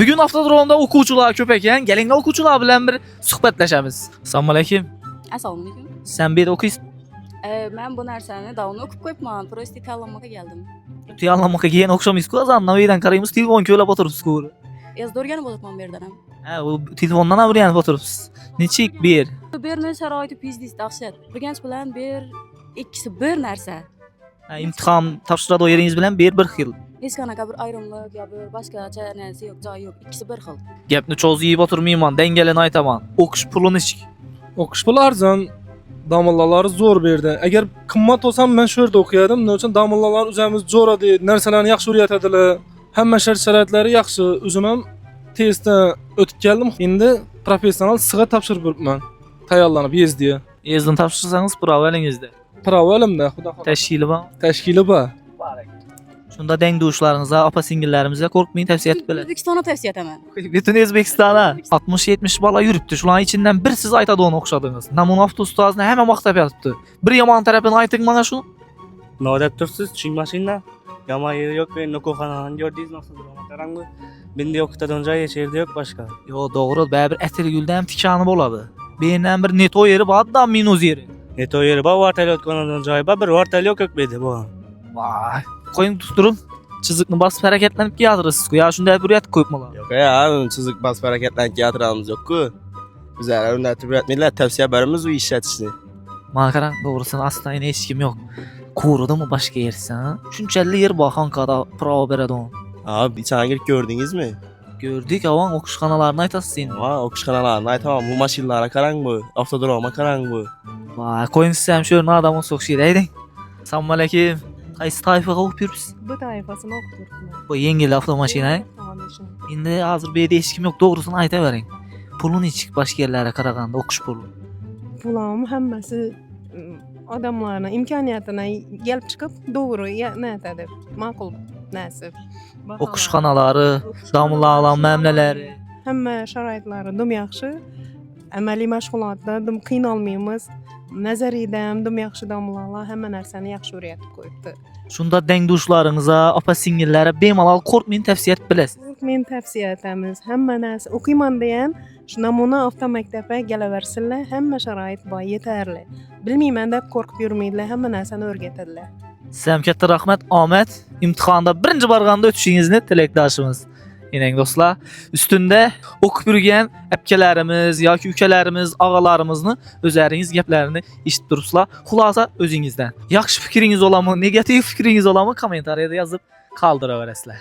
Bugun avtodromda o'quvchilar ko'p ekan. Keling o'quvchilar bilan bir suhbatlashamiz. Assalomu alaykum. Assalomu alaykum. Sen bir o'qiysiz? Men bu narsani davomli o'qib qo'yibman. Prosta tanlamoqqa keldim. Tayyorlanmoqqa keyin o'xshamaysiz-ku, azamdan uydan qaraymiz, telefon ko'lab o'tiribsiz-ku. Yazda o'rganib o'tibman bu yerdan ham. Ha, u telefondan ham o'rganib o'tiribsiz. Nechik bir? Bu yerning sharoiti pizdiz dahshat. O'rganish bilan bir ikkisi bir narsa. Ha, imtihon topshiradi yeringiz bilan bir xil. Hech qanaqa bir ayrimlik yo bir boshqacha narsa yo'q, joyi yo'q. Ikkisi bir xil. Gapni cho'zib o'tirmayman, dengalini aytaman. O'qish pulini nechik? O'qish puli arzon, damullalar zo'r berdi. Agar qimmat olsam men shu yerda o'qiyadim. Nima uchun damullalar o'zimiz jo'radi, narsalarni yaxshi o'rgatadilar. Hamma shart-sharoitlari yaxshi. O'zim ham testdan o'tib keldim. Endi professional sig'a topshirib yuribman. Tayyorlanib yezdiya. Yezdin topshirsangiz provalingizda. Pravolimda, xudo xohlasa. Tashkili bor. Tashkili bor. Shunda dengdoshlaringizga, opa-singillarimizga qo'rqmang, tavsiya etib bilasiz. O'zbekistonni tavsiya etaman. Butun O'zbekistonda 60-70 bola yuribdi. Shularning ichidan bir siz aytadigan o'xshadingiz. Namuna avtoustozini hamma maqtab yotibdi. Bir yomon tarafini ayting menga shu. Nodab tursiz, tushunmasinglar. Yomon yeri yo'q, men Nokoxonani gördingiz, nasıl duramatarangmi? Mende o'qitadigan joy hech yerda yo'q boshqa. Yo, to'g'ri, baribir Atirgulda ham tikani bo'ladi. Bendan bir neto yeri bor, da minus yeri. Neto yeri bor, vartalayotgan joy bor, bir vartali yo'q o'kbedi bu. Voy, qo'ying turib, chiziqni bosib harakatlanib keltirasiz-ku. Ya shunday bir yat qo'yibmilar. Yo'q ya, chiziq bosib harakatlanib keltiramiz yo'q-ku. Bizlar undan millat tavsiya beramiz u ishlatishni. Mana qarang, to'g'risini aslan hech kim yo'q. Ko'rdimi boshqa yersan? Shunchalik yer bor Xonqada pravo beradigan. Abi, içine girip gördünüz mü? Gördük, avan o'qishxonalarni aytasiz sen. Va, o'qishxonalarni aytaman, bu mashinalarga qarang bu, avtodromga qarang bu. Voy, qo'ying siz ham shu yerni odamni so'qishga ayting. Assalomu alaykum. Qaysi toifaga o'qib yuribsiz? Bu toifasini o'qib turibman. Bu yengil avtomashina. Endi hozir bu yerda hech kim yo'q, to'g'risini aytavering. Puli nechik boshqa yerlarga qaraganda o'qish puli? Pulam hammasi odamlarni imkoniyatini kelib chiqib to'g'ri aytadi. Ma'qul narsa. O'qishxonalari, domlalar, mamlalari. Hamma sharoitlari dum yaxshi. Amaliy mashg'ulotda dum qiynalmaymiz. Nazariyda ham dum yaxshi domlalar hamma narsani yaxshi o'rgatib qo'yibdi. Shunda dengdoshlaringizga, opa-singillari bemalol qo'rqmang, tavsiya etib bilasiz. Men tavsiya etamiz. Hamma narsa o'qiymanda ham shu namuna avtomaktabga kelaversinlar. Hamma sharoit bor, yetarli. Bilmayman deb qo'rqib yurmaydilar, hamma narsani o'rgatadilar. Sizga ham katta rahmat, omad. Imtihonda birinchi borganda o'tishingizni tilakdoshimiz. Enang do'stlar, ustunda o'qib yurgan akalarimiz yoki ukalarimiz, og'alarimizni o'zlaringiz gaplarini eshitib turibsizlar. Xulosa o'zingizdan. Yaxshi fikringiz olammi, negativ fikringiz olammi, kommentariyada yozib qoldiraverasizlar.